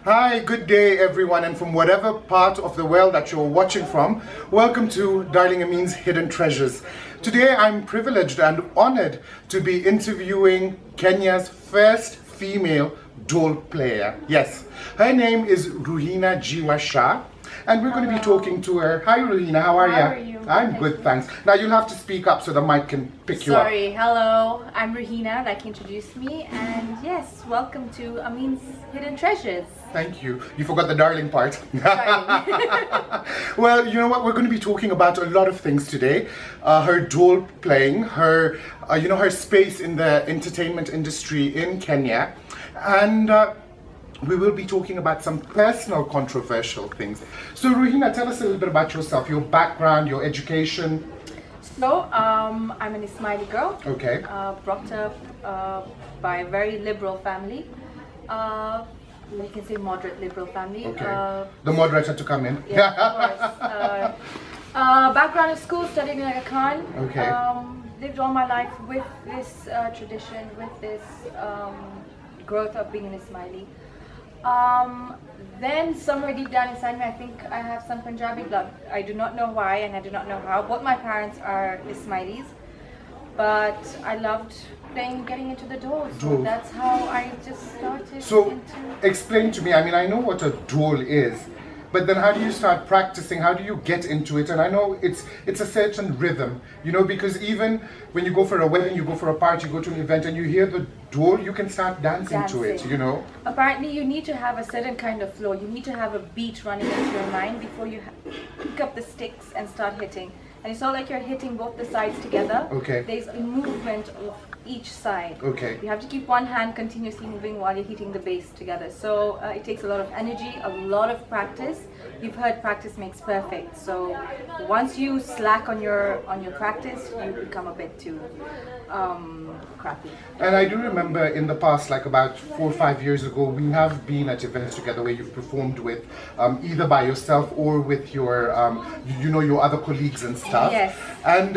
Hi, good day everyone, and from whatever part of the world that you're watching from, welcome to Darling Amin's Hidden Treasures. Today I'm privileged and honored to be interviewing Kenya's first female Dhol player. Yes, her name is Ruhina Jiwa Shah, and we're going to be talking to her. Hi Ruhina, how are you? How are you? I'm good, thanks. Now you'll have to speak up so the mic can pick you up. Sorry, hello, I'm Ruhina, like introduced me, and yes, welcome to Amin's Hidden Treasures. Thank you. You forgot the darling part. Right. Well, you know what? We're going to be talking about a lot of things today. Her Dhol playing, her, her space in the entertainment industry in Kenya, and we will be talking about some personal controversial things. So, Ruhina, tell us a little bit about yourself, your background, your education. So, I'm an Ismaili girl. Okay. Brought up by a very liberal family. You can say moderate liberal family. Okay. The moderator to come in. Yeah, of course. Background of school, studied in Aga Khan. Okay. Lived all my life with this tradition, with this growth of being an Ismaili. Then somewhere deep down inside me, I think I have some Punjabi blood. I do not know why and I do not know how. Both my parents are Ismailis, but I loved getting into the Dhol. So that's how I just started. So explain to me, I mean, I know what a Dhol is, but then how do you start practicing? How do you get into it? And I know it's a certain rhythm, because even when you go for a wedding, you go for a party, you go to an event and you hear the Dhol, you can start dancing to it, Apparently you need to have a certain kind of flow. You need to have a beat running into your mind before you pick up the sticks and start hitting. And it's not like you're hitting both the sides together. Okay. There's a movement of each side. Okay. You have to keep one hand continuously moving while you're hitting the bass together. So it takes a lot of energy, a lot of practice. You've heard practice makes perfect. So once you slack on your practice, you become a bit too crappy. And I do remember in the past, like about 4 or 5 years ago, we have been at events together where you've performed with either by yourself or with your, your other colleagues and stuff. Yes. And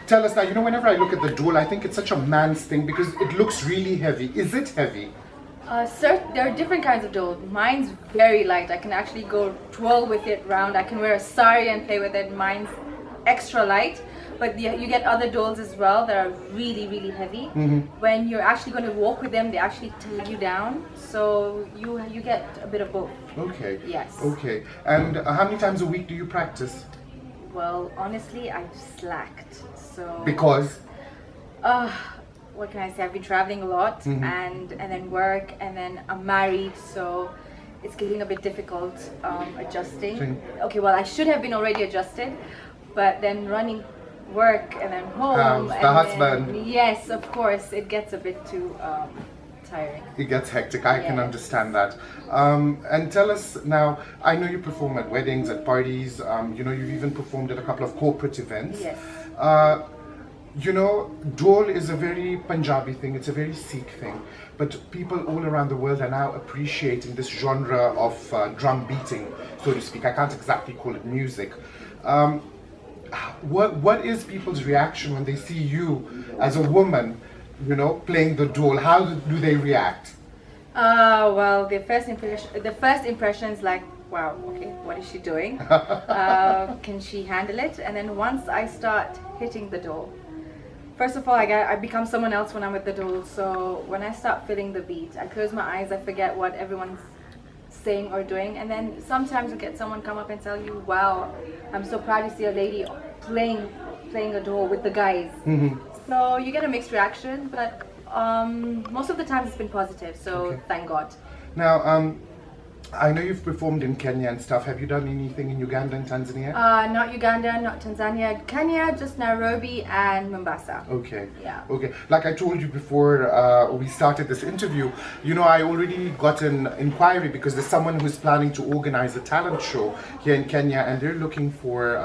tell us now, whenever I look at the Dhol, I think it's such a man's thing because it looks really heavy. Is it heavy? Sir, there are different kinds of Dhol. Mine's very light. I can actually go twirl with it round. I can wear a sari and play with it. Mine's extra light. But you get other Dhols as well that are really, really heavy. Mm-hmm. When you're actually going to walk with them, they actually take you down. So you get a bit of both. Okay. Yes. Okay. And how many times a week do you practice? Well, honestly, I've slacked. So because? What can I say? I've been traveling a lot, mm-hmm. and then work, and then I'm married, so it's getting a bit difficult adjusting. Okay, well, I should have been already adjusted, but then running work and then home and the husband. Then, yes, of course, it gets a bit too tiring. It gets hectic. I can understand that. And tell us now, I know you perform at weddings, at parties, you've even performed at a couple of corporate events. Yes. Dhol is a very Punjabi thing, it's a very Sikh thing, but people all around the world are now appreciating this genre of drum beating, so to speak. I can't exactly call it music. What is people's reaction when they see you as a woman, playing the Dhol? How do they react? Well, the first impression is like, wow, okay, what is she doing? Can she handle it? And then once I start hitting the Dhol, first of all, I become someone else when I'm with the Dhol. So when I start feeling the beat, I close my eyes, I forget what everyone's saying or doing, and then sometimes you get someone come up and tell you, wow, I'm so proud to see a lady playing a Dhol with the guys. Mm-hmm. So you get a mixed reaction, but most of the time it's been positive, so thank God. Now, I know you've performed in Kenya and stuff. Have you done anything in Uganda and Tanzania? Not Uganda, not Tanzania. Kenya, just Nairobi and Mombasa. Okay. Yeah. Okay. Like I told you before we started this interview, I already got an inquiry because there's someone who's planning to organize a talent show here in Kenya, and they're looking for,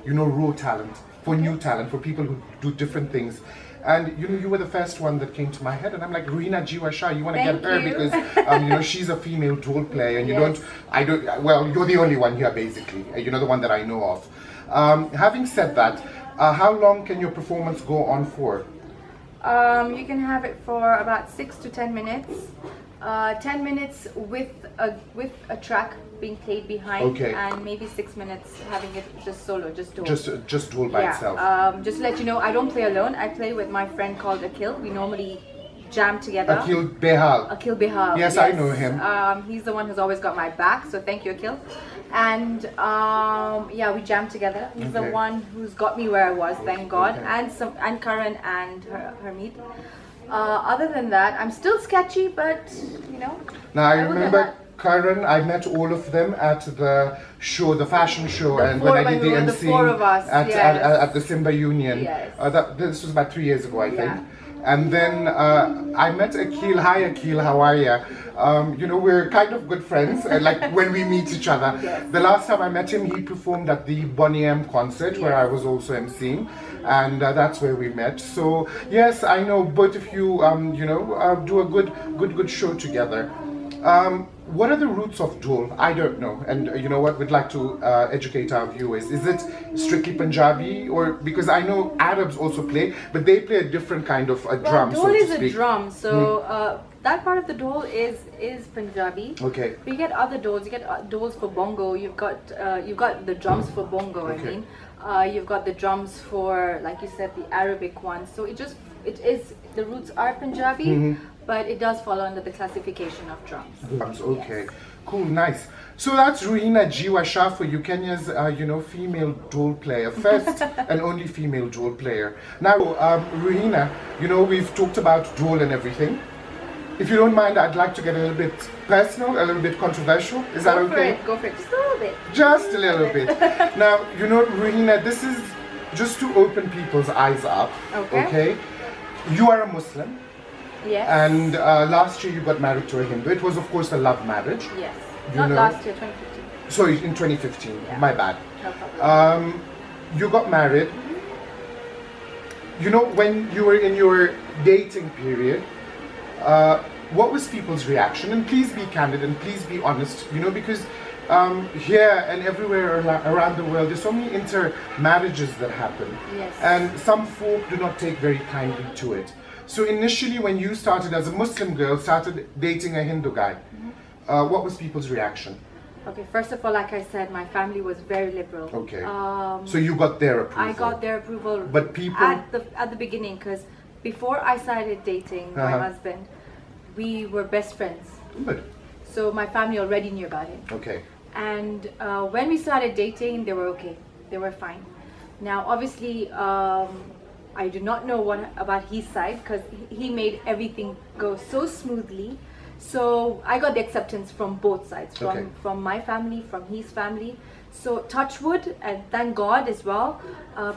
raw talent, for new talent, for people who do different things. And you were the first one that came to my head, and I'm like, Ruhina Jiwa Shah, you want to get her because she's a female Dhol player, and you're the only one here basically. The one that I know of. Having said that, how long can your performance go on for? You can have it for about 6 to 10 minutes. 10 minutes with a track being played behind, Okay. and maybe 6 minutes having it just solo, just Dhol. Just Dhol by itself. Just to let you know, I don't play alone. I play with my friend called Akil. We normally jam together. Akil Behal. Akil Bihal. Yes, I know him. He's the one who's always got my back, so thank you, Akil. And yeah, we jam together. He's the Okay. one who's got me where I was, thank God. Okay. And Karan and Hermeet. Other than that, I'm still sketchy, but you know. Now I will get remember that. Karan, I met all of them at the show, the fashion show, The and four- when I did the when we were the MC four of us, at, yes. at the Simba Union. Yes. This was about 3 years ago, I think. Yeah. And then I met Akil. Hi Akil, how are you? You know, we're kind of good friends, like when we meet each other. Yes. The last time I met him, he performed at the Bonnie M concert where I was also emceeing, and that's where we met. So yes, I know both of you. You know, do a good show together. What are the roots of Dhol? I don't know, and you know what? We'd like to educate our viewers. Is it strictly Punjabi, or because I know Arabs also play, but they play a different kind of a drum, Dhol so to is speak. a drum, so that part of the Dhol is Punjabi. Okay. But you get other Dhols. You get Dhols for bongo. You've got the drums for bongo. Okay. I mean, you've got the drums for, like you said, the Arabic ones. So it is the roots are Punjabi, but it does fall under the classification of drums. Drums, okay. Cool, nice. So that's Ruhina Jiwa Shah for you, Kenya's, you know, female Dhol player, first and only female Dhol player. Now, Ruhina, you know, we've talked about Dhol and everything. If you don't mind, I'd like to get a little bit personal, a little bit controversial. Is that okay? Go for it. Just a little bit. Just a little bit. Now, you know, Ruhina, this is just to open people's eyes up. Okay. You are a Muslim. Yes. And last year you got married to a Hindu. It was, of course, a love marriage. Yes. You Not know- last year, 2015. Sorry, in 2015. Yeah. My bad. No problem. You got married. You know, when you were in your dating period, what was people's reaction? And please be candid and please be honest, you know, because here and everywhere around the world, there's so many intermarriages that happen. Yes. And some folk do not take very kindly to it. So initially, when you started as a Muslim girl, started dating a Hindu guy, what was people's reaction? Okay, first of all, like I said, my family was very liberal. Okay. So you got their approval. I got their approval. But people- at the beginning, because before I started dating my husband, we were best friends. Good. So my family already knew about him. Okay. And when we started dating, they were okay. They were fine. Now, obviously, I do not know what about his side, because he made everything go so smoothly. So I got the acceptance from both sides, Okay. from my family, from his family. So touch wood, and thank God as well,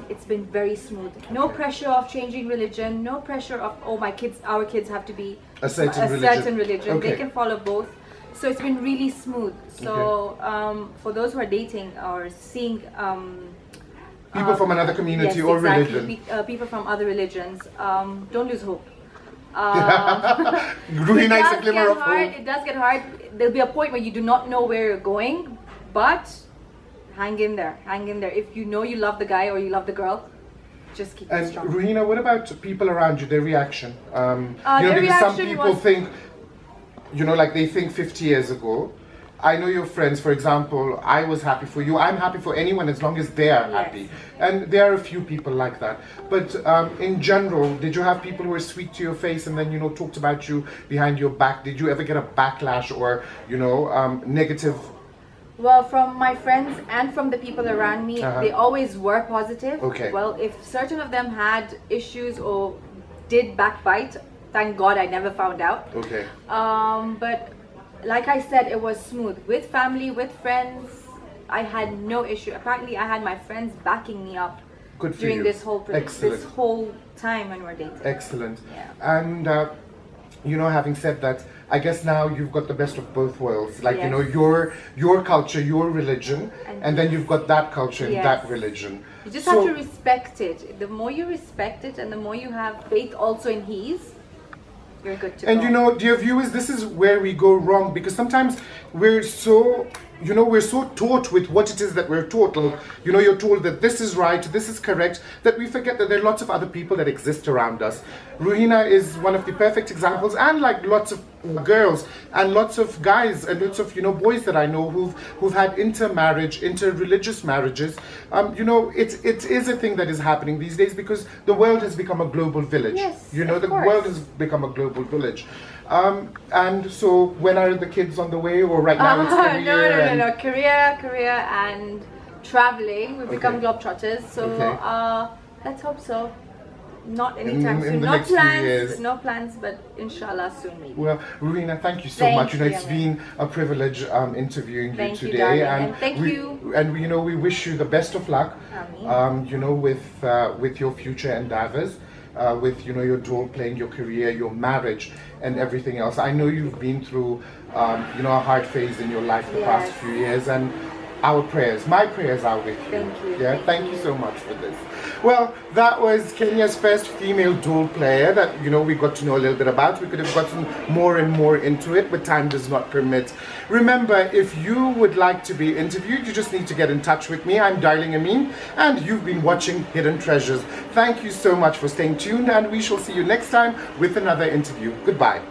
it's been very smooth. No pressure of changing religion, no pressure of, oh, our kids have to be A certain religion. Okay. They can follow both. So it's been really smooth. So for those who are dating or seeing People from another community yes, or exactly. religion. People from other religions, don't lose hope. Really nice, a It does glimmer get of hard. hope. It does get hard. There'll be a point where you do not know where you're going, but hang in there. Hang in there. If you know you love the guy or you love the girl, just keep it And strong. Ruhina, what about people around you, their reaction? You know, Their because some reaction people was- think, you know, like they think 50 years ago. I know your friends, for example, I was happy for you. I'm happy for anyone as long as they are Yes. happy. And there are a few people like that. But in general, did you have people who were sweet to your face and then, you know, talked about you behind your back? Did you ever get a backlash or, you know, negative? Well, from my friends and from the people around me, they always were positive. Okay. Well, if certain of them had issues or did backbite, thank God I never found out. Okay. But like I said, it was smooth. With family, with friends, I had no issue. Apparently, I had my friends backing me up Good for during you. this whole Excellent. this whole time when we're dating. Excellent. Yeah. And you know, having said that, I guess now you've got the best of both worlds. Like you know, Yes. your culture, your religion, and then you've got that culture and Yes. that religion. You just So- have to respect it. The more you respect it, and the more you have faith also in his, you're good to And go. you know, dear viewers, this is where we go wrong because sometimes we're so, you know, we're so taught with what it is that we're taught. Like, you know, you're told that this is right, this is correct, that we forget that there are lots of other people that exist around us. Ruhina is one of the perfect examples, and like lots of girls and lots of guys and lots of, you know, boys that I know who've had interreligious marriages. You know, it is a thing that is happening these days because the world has become a global village. Yes, you know, of the course. world has become a global village. And so when are the kids on the way, or right now it's career? No. Career and traveling. We've become globetrotters. So let's hope so. Not anytime In soon. the No next few plans. years. No plans, but inshallah soon maybe. Well, Ruhina, thank you so Thank much. You know, you, it's Amin. been a privilege interviewing Thank you you, today, darling, and thank you. And you know, we wish you the best of luck. Amin. You know, with your future endeavors, with, you know, your Dhol playing, your career, your marriage, and everything else. I know you've been through, you know, a hard phase in your life the past Yes. few years, and my prayers are with you. Thank you. Yeah, thank you so much for this. Well, that was Kenya's first female Dhol player that, you know, we got to know a little bit about. We could have gotten more and more into it, but time does not permit. Remember, if you would like to be interviewed, you just need to get in touch with me. I'm Darling Amin, and you've been watching Hidden Treasures. Thank you so much for staying tuned, and we shall see you next time with another interview. Goodbye.